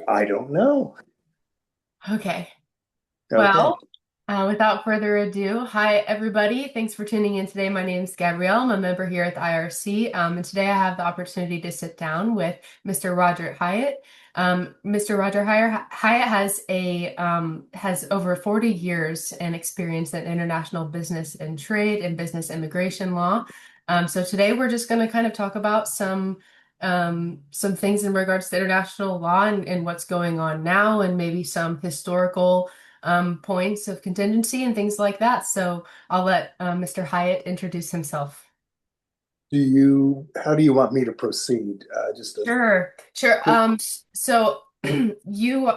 I don't know. Okay. Okay. Well, without further ado, hi everybody. Thanks for tuning in today. My name is Gabrielle. I'm a member here at the IRC, and today I have the opportunity to sit down with Mr. Roger Hyatt. Mr. Roger Hyatt has over 40 years and experience in international business and trade and business immigration law. So today we're just going to kind of talk about some things in regards to international law and what's going on now, and maybe some historical points of contingency and things like that. So I'll let Mr. Hyatt introduce himself. How do you want me to proceed? Just a Sure, sure. quick, So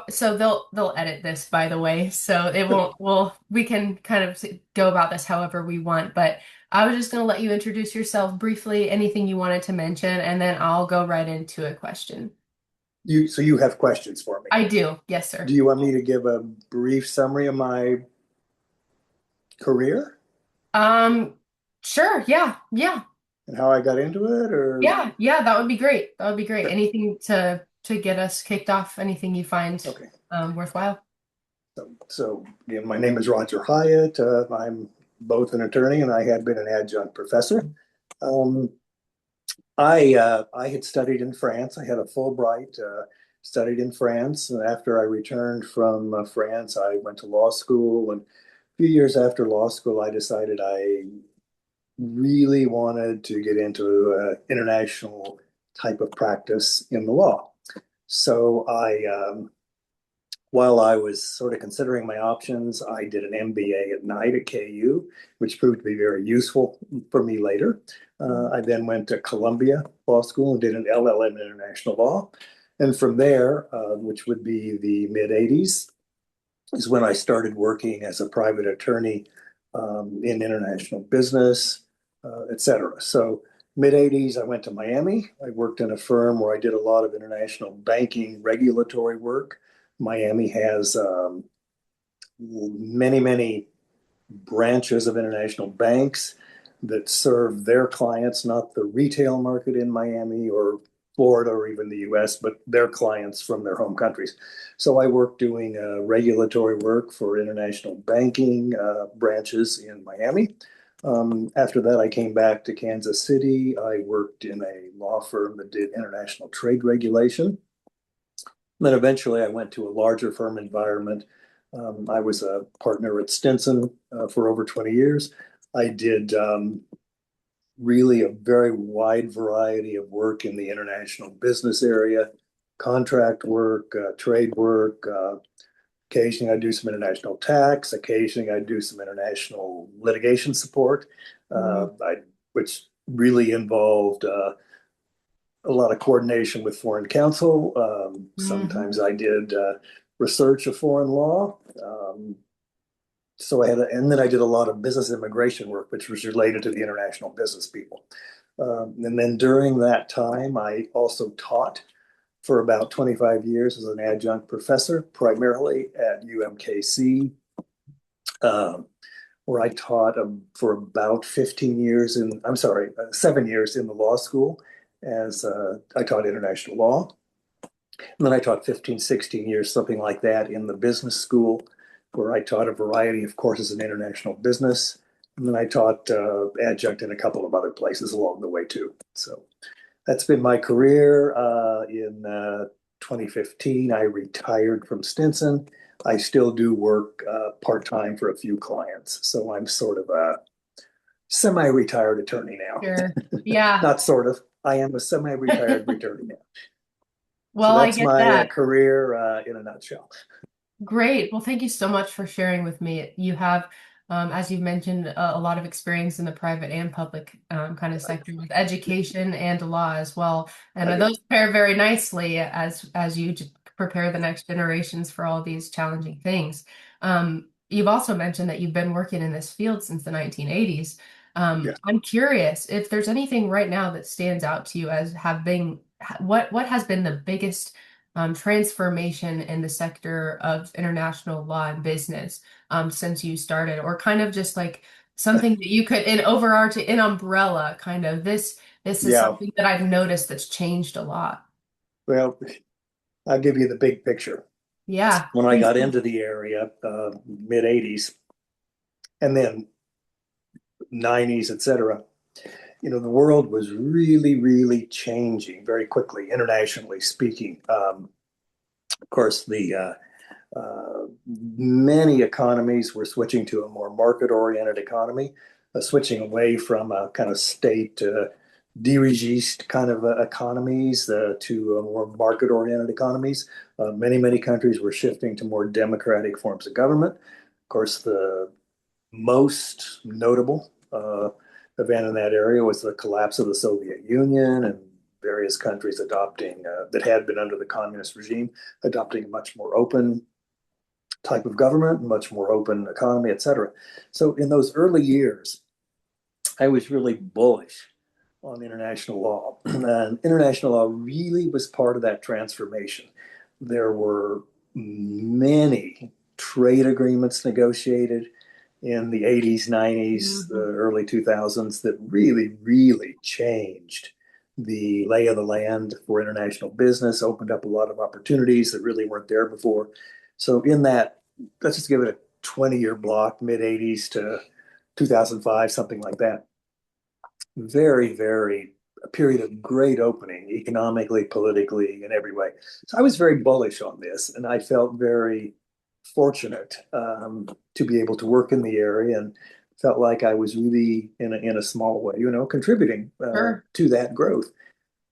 so they'll edit this, by the way, so it won't. Well, we can kind of go about this however we want, but I was just going to let you introduce yourself briefly, anything you wanted to mention, and then I'll go right into a question. so you have questions for me. I do, yes, Do sir. you want me to give a brief summary of my career Um, sure, yeah. and how I got into it, or Yeah, that would be great. That would be great. Anything to get us kicked off, anything you find okay. worthwhile. So again, my name is Roger Hyatt. I'm both an attorney and I had been an adjunct professor. Um, I had studied in France. I had a Fulbright, studied in France, and after I returned from France, I went to law school. And a few years after law school, I decided I really wanted to get into international type of practice in the law. So while I was sort of considering my options, I did an MBA at night at KU, which proved to be very useful for me later. I then went to Columbia Law School and did an LLM in International Law. And from there, which would be the mid 80s, is when I started working as a private attorney in international business, et cetera. So mid 80s, I went to Miami. I worked in a firm where I did a lot of international banking regulatory work. Miami has many branches of international banks that serve their clients, not the retail market in Miami or Florida or even the US, but their clients from their home countries. So I worked doing regulatory work for international banking branches in Miami. After that, I came back to Kansas City. I worked in a law firm that did international trade regulation. Then eventually I went to a larger firm environment. I was a partner at Stinson for over 20 years. I did really a very wide variety of work in the international business area, contract work, trade work. Occasionally I do some international tax. Occasionally I do some international litigation support, Mhm. which really involved a lot of coordination with foreign counsel. Mhm. Sometimes I did research of foreign law. And then I did a lot of business immigration work, which was related to the international business people. And then during that time, I also taught for about 25 years as an adjunct professor, primarily at UMKC, um, where I taught for about 15 years I'm sorry, 7 years in the law school as I taught international law. And then I taught 15, 16 years, something like that, in the business school, where I taught a variety of courses in international business. And then I taught adjunct in a couple of other places along the way, too. So that's been my career. In 2015, I retired from Stinson. I still do work part time for a few clients. So I'm sort of a semi retired attorney now. Sure. Yeah. Not sort of. I am a semi retired attorney now. So Well, I that's get my that. career in a nutshell. Great. Well, thank you so much for sharing with me. You have, as you've mentioned, a lot of experience in the private and public kind of I, sector with education and law as well. And I do. those pair very nicely as you prepare the next generations for all these challenging things. You've also mentioned that you've been working in this field since the 1980s. Yes. I'm curious if there's anything right now that stands out to you as have been what has been the biggest transformation in the sector of international law and business since you started, or kind of just like something that you could, in overarching, in umbrella, kind of this is Yeah. something that I've noticed that's changed a lot. Well, I'll give you the big picture. Yeah, When I please got do. into the area, mid 80s and then 90s, et cetera, the world was really, really changing very quickly, internationally speaking. Of course, the many economies were switching to a more market-oriented economy, switching away from a kind of state dirigiste kind of economies to more market-oriented economies. Many countries were shifting to more democratic forms of government. Of course, the most notable event in that area was the collapse of the Soviet Union and various countries adopting that had been under the communist regime, adopting a much more open type of government, much more open economy, et cetera. So in those early years, I was really bullish on international law. And international law really was part of that transformation. There were many trade agreements negotiated in the 80s, 90s, the Mhm. early 2000s that really, really changed the lay of the land for international business, opened up a lot of opportunities that really weren't there before. So, in that, let's just give it a 20-year block, mid 80s to 2005, something like that. Very, very a period of great opening economically, politically, in every way. So I was very bullish on this, and I felt very fortunate to be able to work in the area and felt like I was really in a small way, contributing Sure. to that growth.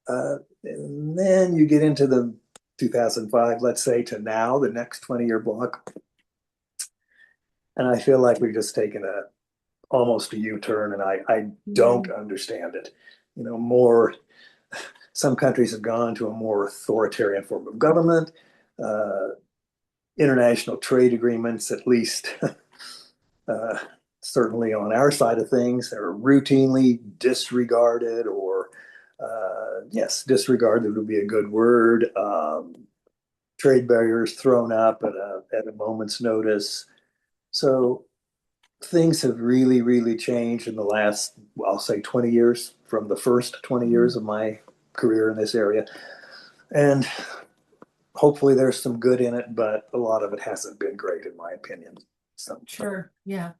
And then you get into the 2005, let's say, to now, the next 20-year block, and I feel like we've just taken a almost a U-turn, and I don't Mhm. understand it. More some countries have gone to a more authoritarian form of government. Uh, International trade agreements, at least uh, certainly on our side of things, are routinely disregarded, or yes, disregarded would be a good word. Trade barriers thrown up at a moment's notice. So things have really, really changed in the last, well, I'll say 20 years, from the first 20 years Mhm. of my career in this area. And hopefully there's some good in it, but a lot of it hasn't been great, in my opinion. So, Sure. Yeah.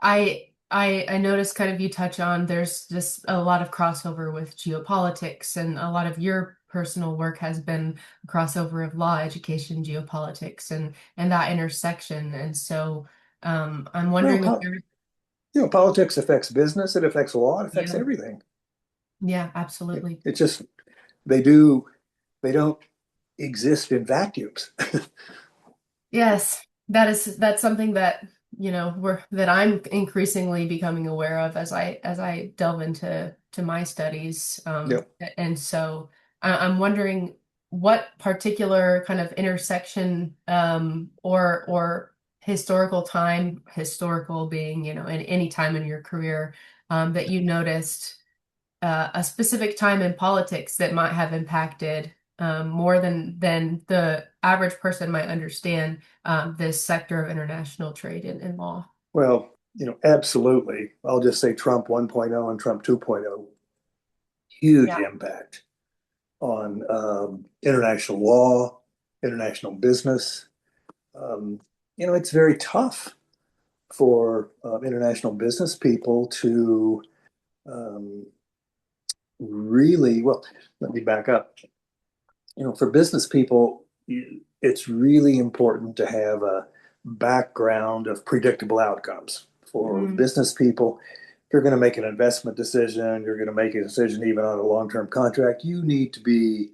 I noticed kind of you touch on there's just a lot of crossover with geopolitics, and a lot of your personal work has been a crossover of law, education, geopolitics, and that intersection. And so I'm well, wondering if there, politics affects business, it affects law, it affects yeah, everything. yeah, It, absolutely. it just, they do, they don't exist in vacuums. Yes, that's something that, that I'm increasingly becoming aware of as I delve into my studies. Yep. And so I'm wondering what particular kind of intersection or historical time, historical being, in any time in your career, that you noticed a specific time in politics that might have impacted more than the average person might understand this sector of international trade and law. Well, absolutely. I'll just say Trump 1.0 and Trump 2.0, huge Yeah. impact on international law, international business. Um, it's very tough for international business people to um, really, well, let me back up. For business people, it's really important to have a background of predictable outcomes. For Mm, business people, if you're going to make an investment decision, you're going to make a decision even on a long-term contract, you need to be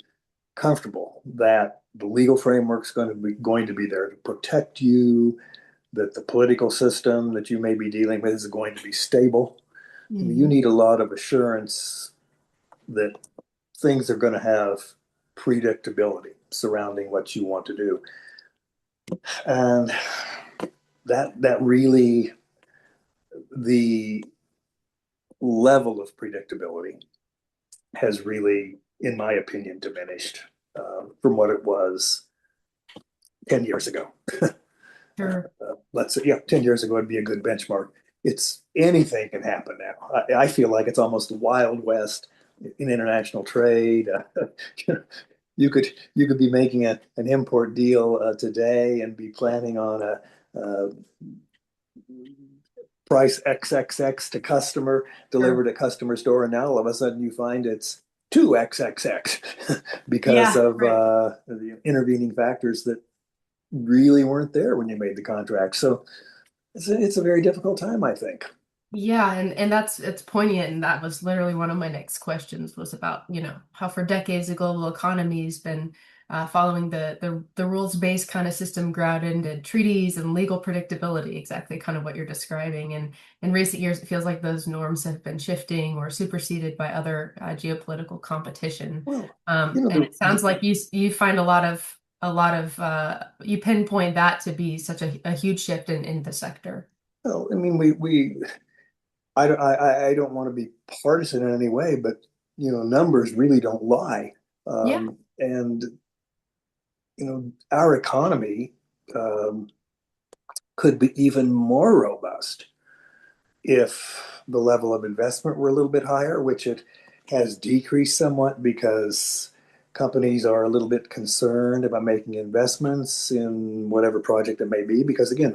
comfortable that the legal framework's going to be there to protect you, that the political system that you may be dealing with is going to be stable. You mhm. need a lot of assurance that things are going to have predictability surrounding what you want to do. And that really, the level of predictability has really, in my opinion, diminished from what it was 10 years ago. Sure. Let's say, yeah, 10 years ago would be a good benchmark. It's anything can happen now. I feel like it's almost the Wild West in international trade. you could be making an import deal today and be planning on a price XXX to customer, Sure. delivered at customer store, and now all of a sudden you find it's 2XXX because Yeah, of right. the intervening factors that really weren't there when you made the contract. So it's a very difficult time, I think. Yeah, and that's it's poignant, and that was literally one of my next questions was about, how for decades the global economy has been following the rules-based kind of system grounded in treaties and legal predictability, exactly kind of what you're describing. And in recent years, it feels like those norms have been shifting or superseded by other geopolitical competition. Well, And it sounds like you find you pinpoint that to be such a huge shift in the sector. well, I mean, I don't want to be partisan in any way, but numbers really don't lie. Yeah. And our economy um, could be even more robust if the level of investment were a little bit higher, which it has decreased somewhat because companies are a little bit concerned about making investments in whatever project it may be, because again,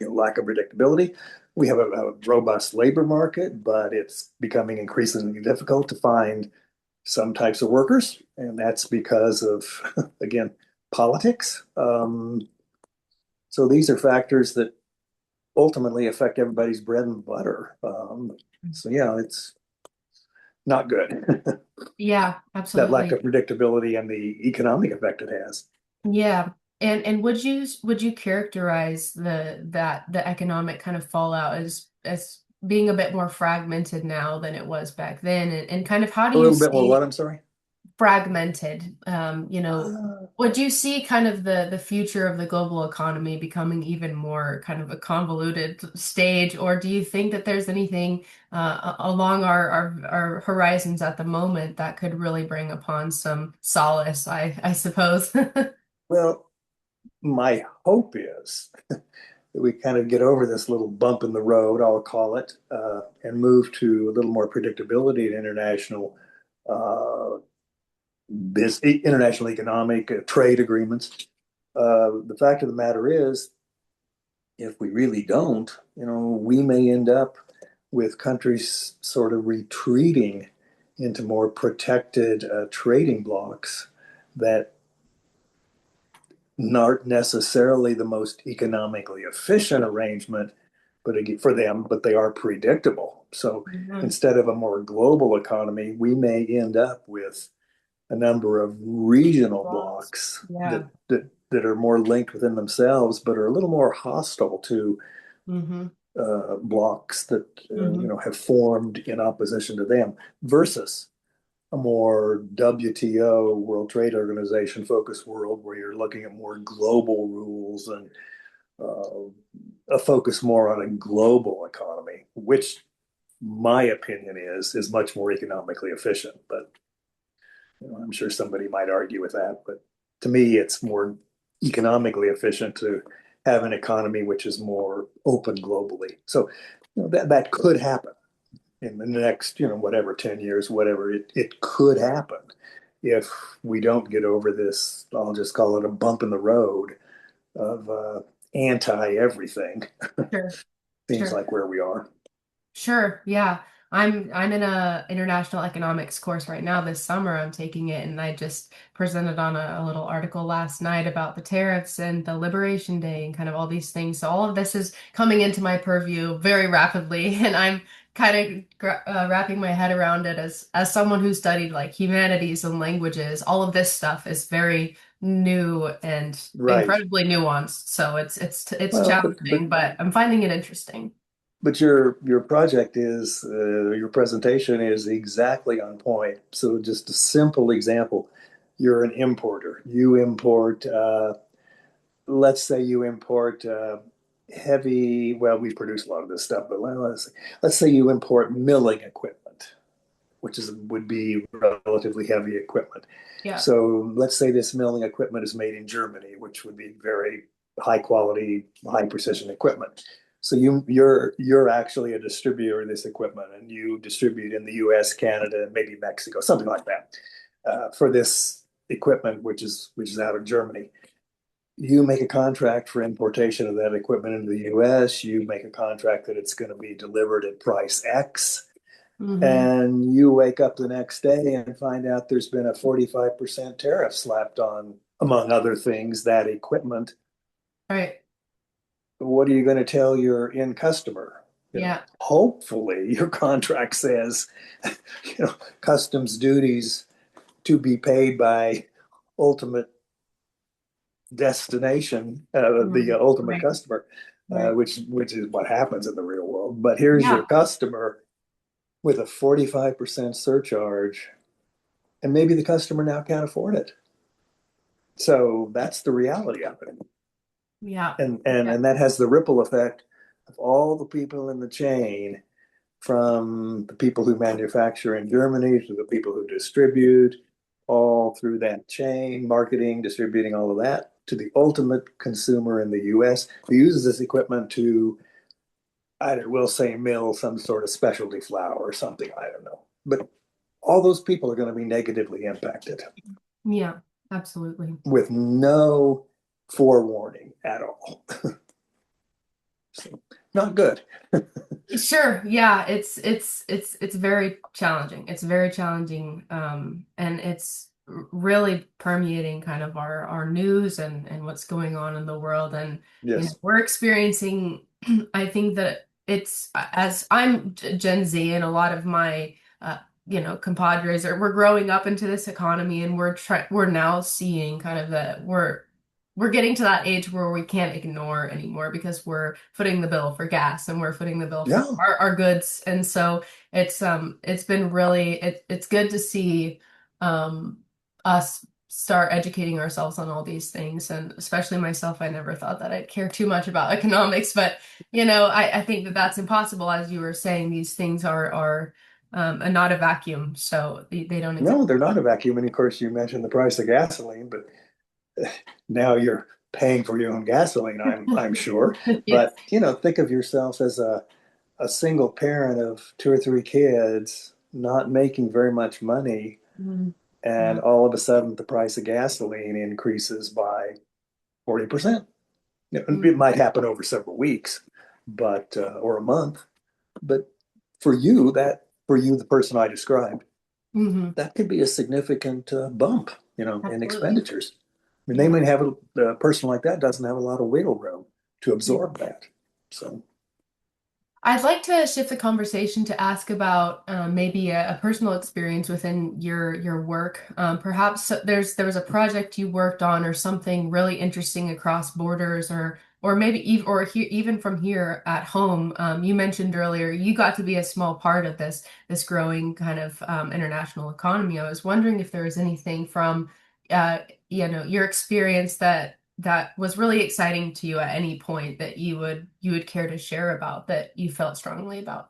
lack of predictability. We have a robust labor market, but it's becoming increasingly difficult to find some types of workers, and that's because of, again, politics. So these are factors that ultimately affect everybody's bread and butter. So yeah, it's not good. Yeah, That lack absolutely. of predictability and the economic effect it has. Yeah. And would you characterize the economic kind of fallout as being a bit more fragmented now than it was back then? And kind of how do A you little bit more see what, I'm sorry? fragmented? Uh, Would you see kind of the future of the global economy becoming even more kind of a convoluted stage, or do you think that there's anything along our horizons at the moment that could really bring upon some solace, I suppose? well, my hope is that we kind of get over this little bump in the road, I'll call it, and move to a little more predictability in uh, international economic trade agreements. The fact of the matter is, if we really don't, we may end up with countries sort of retreating into more protected trading blocks that not necessarily the most economically efficient arrangement, but for them, but they are predictable. So Yeah. instead of a more global economy, we may end up with a number of regional Blocks. blocks Yeah. that are more linked within themselves, but are a little more hostile to Mm-hmm. blocks that Mm-hmm. have formed in opposition to them, versus a more WTO, World Trade Organization focused world where you're looking at more global rules and a focus more on a global economy, which my opinion is much more economically efficient. But I'm sure somebody might argue with that. But to me, it's more economically efficient to have an economy which is more open globally. So that could happen in the next, whatever, 10 years, whatever, it could happen if we don't get over this, I'll just call it a bump in the road of anti everything. Sure. Seems Sure. like where we are. Sure. Yeah. I'm in a international economics course right now this summer. I'm taking it, and I just presented on a little article last night about the tariffs and the Liberation Day and kind of all these things. So all of this is coming into my purview very rapidly, and I'm kind of wrapping my head around it as someone who studied like humanities and languages. All of this stuff is very new and Right. incredibly nuanced. So it's Well, but challenging, but I'm finding it interesting. but your project is your presentation is exactly on point. So just a simple example, you're an importer. You import, let's say you import heavy, well, we produce a lot of this stuff, but let's say you import milling equipment, which would be relatively heavy equipment. Yeah. So let's say this milling equipment is made in Germany, which would be very high quality, high precision equipment. So you're actually a distributor of this equipment, and you distribute in the U.S., Canada, maybe Mexico, something like that. for this equipment, which is out of Germany. You make a contract for importation of that equipment into the US, you make a contract that it's going to be delivered at price X, Hmm. and you wake up the next day and find out there's been a 45% tariff slapped on, among other things, that equipment. Right. What are you going to tell your end customer? Yeah. Hopefully your contract says, customs duties to be paid by ultimate destination, the Mm. ultimate Right. customer, Right. which is what happens in the real world. But here's your Yeah. customer with a 45% surcharge, and maybe the customer now can't afford it. So that's the reality of it. Yeah. And Yeah. and that has the ripple effect of all the people in the chain, from the people who manufacture in Germany to the people who distribute, all through that chain, marketing, distributing, all of that, to the ultimate consumer in the US who uses this equipment to, I will say, mill some sort of specialty flour or something. I don't know. But all those people are going to be negatively impacted Yeah. Absolutely. with no forewarning at all. So, not good. Sure. Yeah, it's very challenging. It's very challenging. And it's really permeating kind of our news and what's going on in the world. And Yes. we're experiencing, I think that it's as I'm Gen Z and a lot of my compadres we're growing up into this economy and we're now seeing kind of that we're getting to that age where we can't ignore anymore because we're footing the bill for gas and we're footing the bill for Yeah. our goods. And so it's been really it's good to see um us start educating ourselves on all these things. And especially myself, I never thought that I'd care too much about economics, but I think that that's impossible. As you were saying, these things are and not a vacuum, so they don't exist. No, they're not a vacuum. And of course, you mentioned the price of gasoline, but now you're paying for your own gasoline, I'm sure. Yes. But think of yourself as a single parent of two or three kids, not making very much money, Mm. and Yeah. all of a sudden the price of gasoline increases by 40%. Mm. It might happen over several weeks, but or a month. But for you, the person I described, Hmm. that could be a significant bump, in Absolutely. expenditures. I mean, they Yeah. might have a person like that doesn't have a lot of wiggle room to absorb that. So, I'd like to shift the conversation to ask about maybe a personal experience within your work. Perhaps there was a project you worked on or something really interesting across borders, or maybe even from here at home. You mentioned earlier you got to be a small part of this growing kind of international economy. I was wondering if there was anything from uh, your experience that was really exciting to you at any point that you would care to share about that you felt strongly about.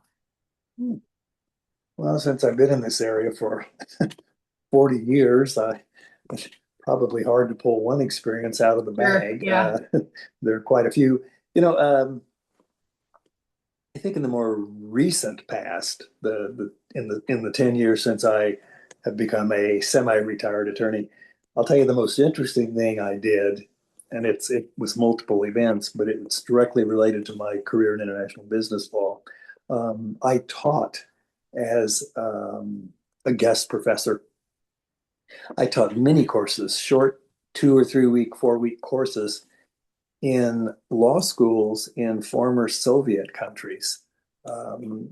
well, since I've been in this area for 40 years, it's probably hard to pull one experience out of the Sure. bag. Yeah. There are quite a few. I think in the more recent past, in the 10 years since I have become a semi-retired attorney, I'll tell you the most interesting thing I did, and it was multiple events, but it's directly related to my career in international business law. I taught as a guest professor. I taught mini courses, short 2 or 3 week, 4 week courses in law schools in former Soviet countries, um,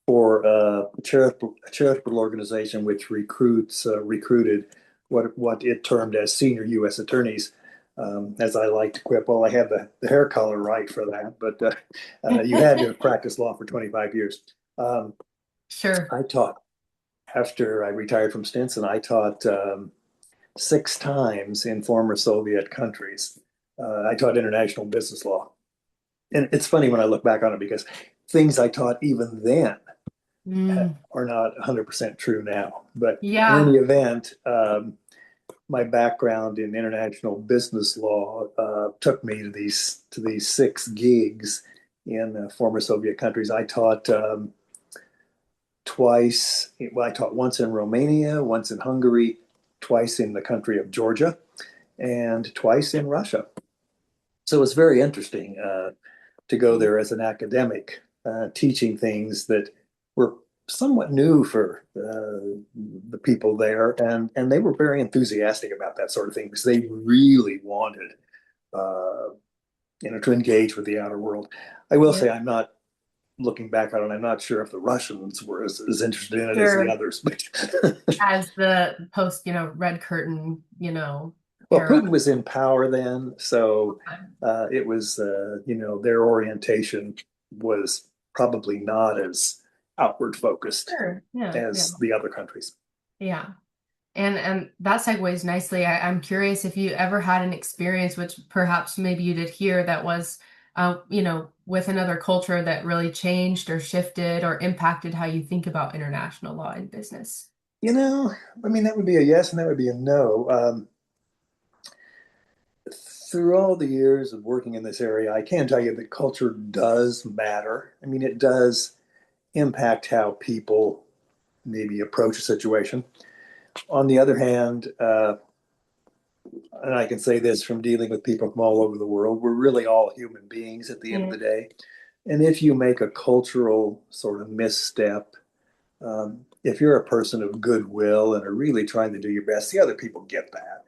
for a charitable organization which recruited what it termed as senior U.S. attorneys. As I like to quip, well, I had the hair color right for that, but you had to have practiced law for 25 years. Um, Sure. I taught after I retired from Stinson. I taught 6 times in former Soviet countries. I taught international business law. And it's funny when I look back on it because things I taught even then Mm. are not 100% true now. But in Yeah. any event, my background in international business law took me to these 6 gigs in former Soviet countries. I taught twice. Well, I taught once in Romania, once in Hungary, twice in the country of Georgia and twice in Russia. So it's very interesting to go there as an academic, teaching things that were somewhat new for the people there, and they were very enthusiastic about that sort of thing because they really wanted, uh, to engage with the outer world. I will Yeah. say I'm not looking back on it. I'm not sure if the Russians were as interested in it as the Sure. others, but As the post, Red Curtain, well, era. Putin was in power then, so it was, their orientation was probably not as outward focused Sure. Yeah. Yeah. as the other countries. Yeah. And that segues nicely. I'm curious if you ever had an experience, which perhaps maybe you did here, that was, with another culture that really changed or shifted or impacted how you think about international law and business. I mean, that would be a yes and that would be a no. Through all the years of working in this area, I can tell you that culture does matter. I mean, it does impact how people maybe approach a situation. On the other hand, and I can say this from dealing with people from all over the world, we're really all human beings at the end of Yeah. the day. And if you make a cultural sort of misstep, if you're a person of goodwill and are really trying to do your best, the other people get that.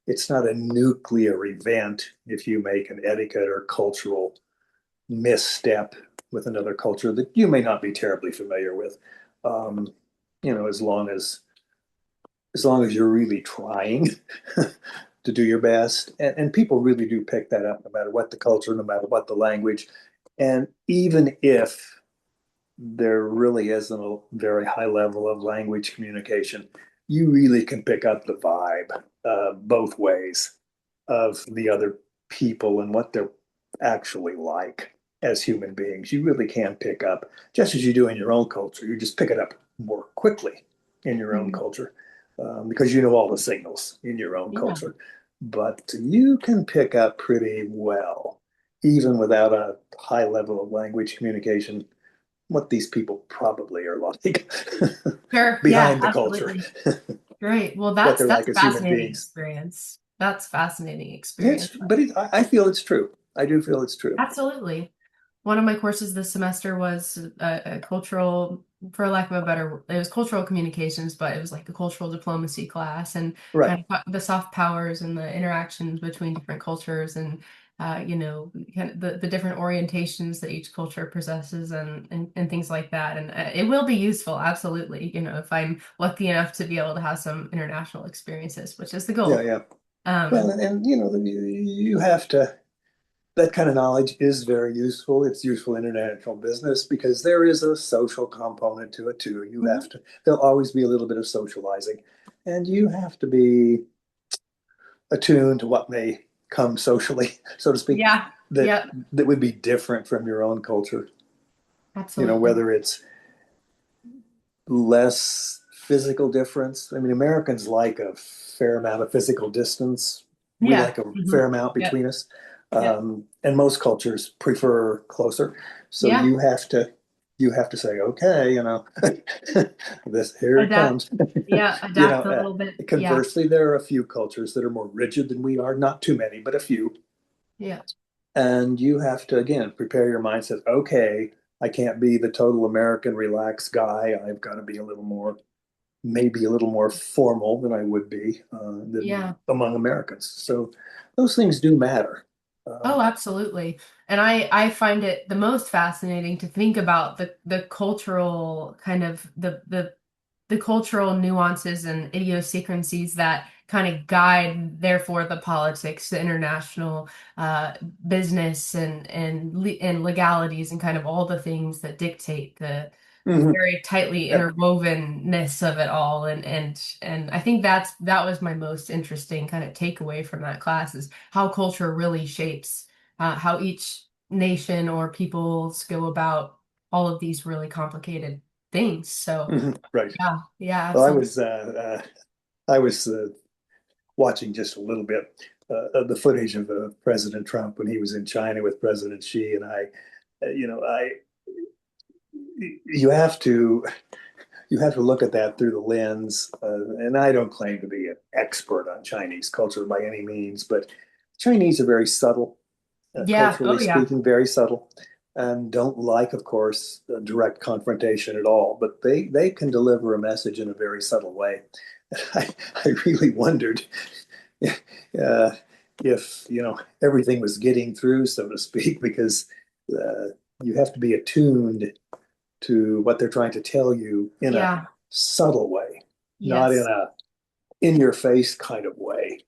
It's not a nuclear event if you make an etiquette or cultural misstep with another culture that you may not be terribly familiar with. Um, as long as you're really trying to do your best. And people really do pick that up no matter what the culture, no matter what the language. And even if there really isn't a very high level of language communication, you really can pick up the vibe both ways of the other people and what they're actually like as human beings. You really can pick up, just as you do in your own culture, you just pick it up more quickly in your own Mhm. culture because you know all the signals in your own Yeah. culture. But you can pick up pretty well, even without a high level of language communication, what these people probably are like Sure. Yeah, behind the culture, absolutely. Great. Well, what that's they're that's like a as human fascinating beings. experience. That's fascinating It's, experience. but I feel it's true. I do feel it's true. Absolutely. One of my courses this semester was a cultural, for lack of a better, it was cultural communications, but it was like a cultural diplomacy class and Right. kind of the soft powers and the interactions between different cultures and, kind of the different orientations that each culture possesses and things like that. And it will be useful, absolutely, if I'm lucky enough to be able to have some international experiences, which is the Yeah, goal. yeah. Well, Um, and you have to, that kind of knowledge is very useful. It's useful in international business because there is a social component to it too. mhm. There'll always be a little bit of socializing, and you have to be attuned to what may come socially, so to speak, Yeah, that yep, that would be different from your own culture. absolutely. Whether it's less physical difference. I mean, Americans like a fair amount of physical distance. We Yeah. like a Hmm. fair amount Yep. between us. Yep. And most cultures prefer closer. So Yeah. you have to say, okay, this here it Adapt. comes. Yeah. Adapt a little bit. Yeah. Conversely, there are a few cultures that are more rigid than we are, not too many, but a few. Yeah. And you have to, again, prepare your mindset. Okay, I can't be the total American relaxed guy. I've got to be maybe a little more formal than I would be than Yeah. among Americans. So those things do matter. Oh, absolutely. And I find it the most fascinating to think about the cultural kind of the cultural nuances and idiosyncrasies that kind of guide, therefore, the politics, the international business and legalities and kind of all the things that dictate the Mhm. very tightly Yeah. interwovenness of it all. And I think that was my most interesting kind of takeaway from that class is how culture really shapes how each nation or peoples go about all of these really complicated things. So. Right. Yeah, yeah, Well, absolutely. I was watching just a little bit of the footage of President Trump when he was in China with President Xi, and I, you have to you have to look at that through the lens. And I don't claim to be an expert on Chinese culture by any means, but Chinese are very subtle, Yeah. culturally Oh, yeah. speaking, very subtle, and don't like, of course, direct confrontation at all. But they can deliver a message in a very subtle way. I really wondered uh, if everything was getting through, so to speak, because you have to be attuned to what they're trying to tell you in a Yeah. subtle way, not in Yes. a in your face kind of way.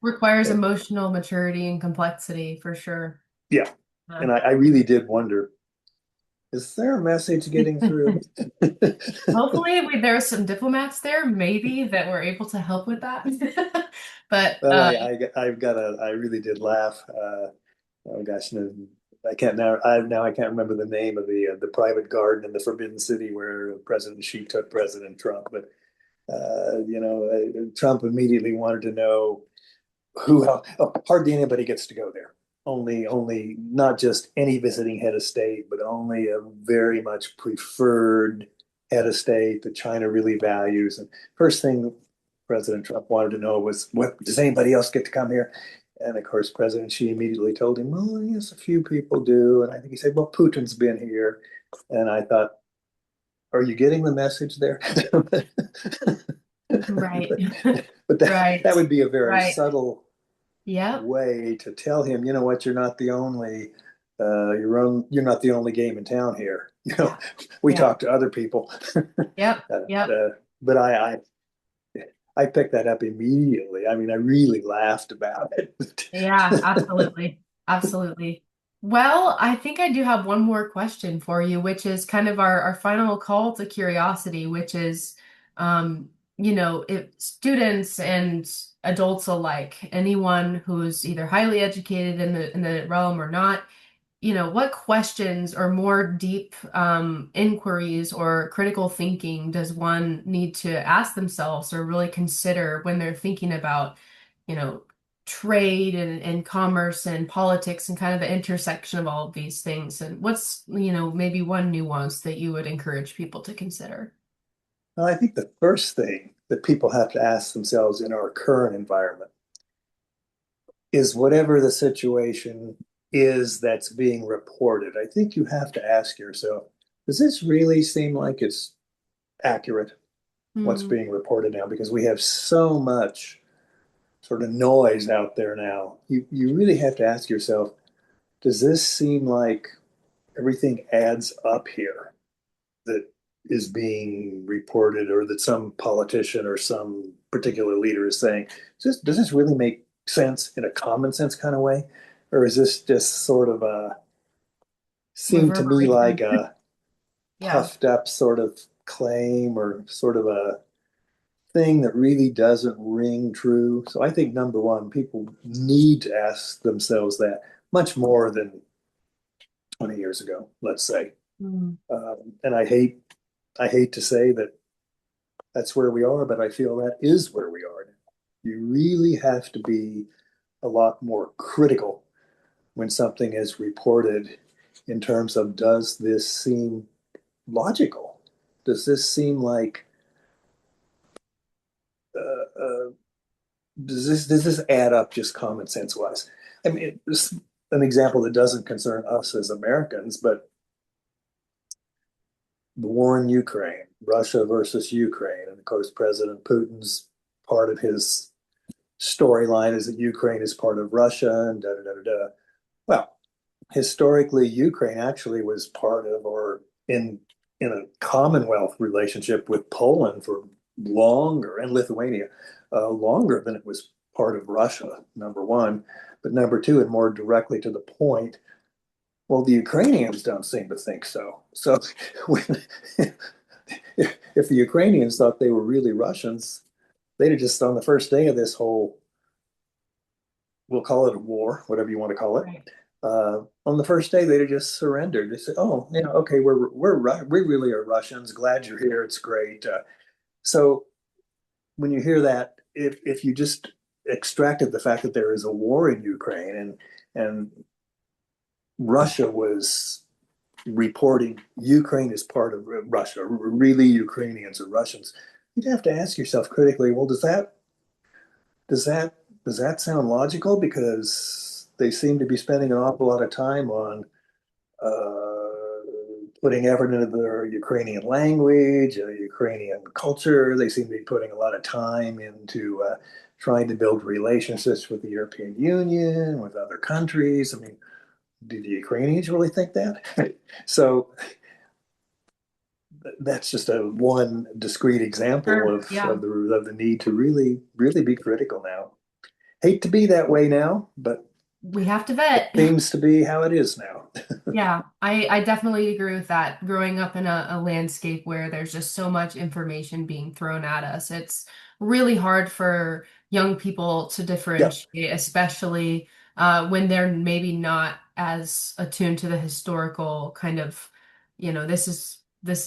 Requires emotional maturity and complexity for sure. Yeah, Uh, and I really did wonder, is there a message getting through? Hopefully, there's some diplomats there, maybe that were able to help with that. But Well, I've got I really did laugh. Oh gosh, no, I can't now. I can't remember the name of the private garden in the Forbidden City where President Xi took President Trump. But Trump immediately wanted to know who. Hardly anybody gets to go there. Only not just any visiting head of state, but only a very much preferred head of state that China really values. And first thing President Trump wanted to know was, what does anybody else get to come here? And of course, President Xi immediately told him, well, yes, a few people do. And I think he said, well, Putin's been here. And I thought, are you getting the message there? right, But right, that would be a very right. subtle Yep. way to tell him, you know what, you're not the only you're not the only game in town here. Yeah. We Yeah. talk to other people. Yep. Yep. But I picked that up immediately. I mean, I really laughed about it. Yeah, absolutely. Absolutely. Well, I think I do have one more question for you, which is kind of our final call to curiosity, which is, um, if students and adults alike, anyone who's either highly educated in the realm or not, what questions or more deep inquiries or critical thinking does one need to ask themselves or really consider when they're thinking about, you know, trade and commerce and politics and kind of the intersection of all of these things? And what's, maybe one nuance that you would encourage people to consider? Well, I think the first thing that people have to ask themselves in our current environment is, whatever the situation is that's being reported, I think you have to ask yourself, does this really seem like it's accurate, what's Hmm. being reported now? Because we have so much sort of noise out there now. You really have to ask yourself, does this seem like everything adds up here that is being reported, or that some politician or some particular leader is saying? Does this really make sense in a common sense kind of way? Or is this just sort of a, seem to me like Reverberation. a Yeah. puffed up sort of claim, or sort of a thing that really doesn't ring true? So I think number one, people need to ask themselves that much more than 20 years ago, let's say. Hmm. And I hate to say that that's where we are, but I feel that is where we are. You really have to be a lot more critical when something is reported, in terms of, does this seem logical? Does this seem like uh, uh, does this add up just common sense wise? I mean, it's an example that doesn't concern us as Americans, but the war in Ukraine, Russia versus Ukraine, and of course, President Putin's part of his storyline is that Ukraine is part of Russia, and da da da da da. Well, historically, Ukraine actually was part of, or in a Commonwealth relationship with Poland for longer, and Lithuania, longer than it was part of Russia, number one. But number two, and more directly to the point, well, the Ukrainians don't seem to think so. So when, if the Ukrainians thought they were really Russians, they'd have just, on the first day of this whole, we'll call it a war, whatever you want to call it, Right. on the first day, they'd have just surrendered. They said, "Oh, okay, we really are Russians. Glad you're here. It's great." So when you hear that, if you just extracted the fact that there is a war in Ukraine, and Russia was reporting Ukraine is part of Russia, really Ukrainians or Russians, you'd have to ask yourself critically, well, does that does that sound logical? Because they seem to be spending an awful lot of time on putting effort into their Ukrainian language, Ukrainian culture. They seem to be putting a lot of time into trying to build relationships with the European Union, with other countries. I mean, do the Ukrainians really think that? So that's just a one discrete example Sure. Yeah. of the need to really be critical now. Hate to be that way now, but We have to vet. seems to be how it is now. Yeah, I definitely agree with that. Growing up in a landscape where there's just so much information being thrown at us, it's really hard for young people to Yeah, differentiate, especially when they're maybe not as attuned to the historical kind of, this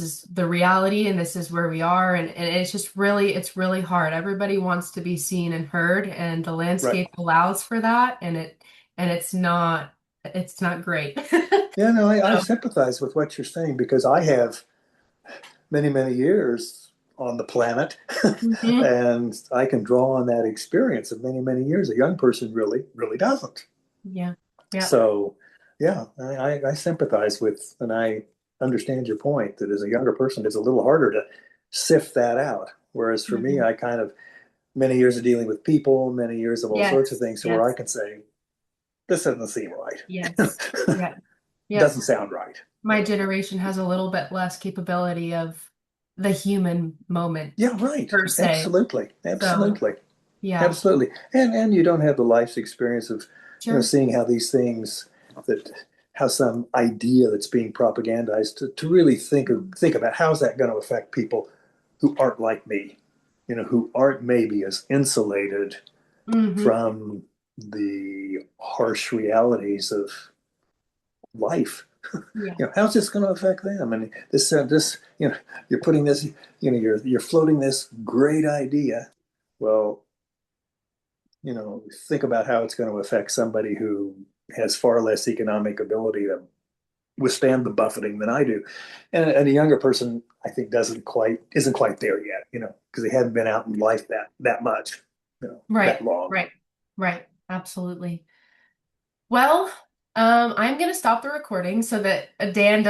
is the reality and this is where we are, and it's just it's really hard. Everybody wants to be seen and heard, and the right. landscape allows for that, and it's not great. Yeah, no, I So, sympathize with what you're saying because I have many years on the planet, mhm. and I can draw on that experience of many years. A young person really doesn't. Yeah. Yeah. So, yeah, I sympathize with, and I understand your point that as a younger person, it's a little harder to sift that out. Whereas for me, Mhm. I kind of many years of dealing with people, many years of all sorts of Yes. things, so where I Yes. can say, this doesn't seem right. Yes. Yeah. Yep. Doesn't sound right. My generation has a little bit less capability of the human moment Yeah, right. per se. Absolutely. So, Absolutely. yeah. Absolutely. And you don't have the life's experience of, Sure. seeing how these things that how some idea that's being propagandized to really think about how's that going to affect people who aren't like me, who aren't maybe as insulated Hmm. from the harsh realities of life. Yeah. How's this going to affect them? And this, you're putting this, you're floating this great idea. Well, think about how it's going to affect somebody who has far less economic ability to withstand the buffeting than I do. And a younger person, I think, isn't quite there yet, because they haven't been out in life that much, Right. that long. Right. Right. Absolutely. Well, I'm going to stop the recording so that Dan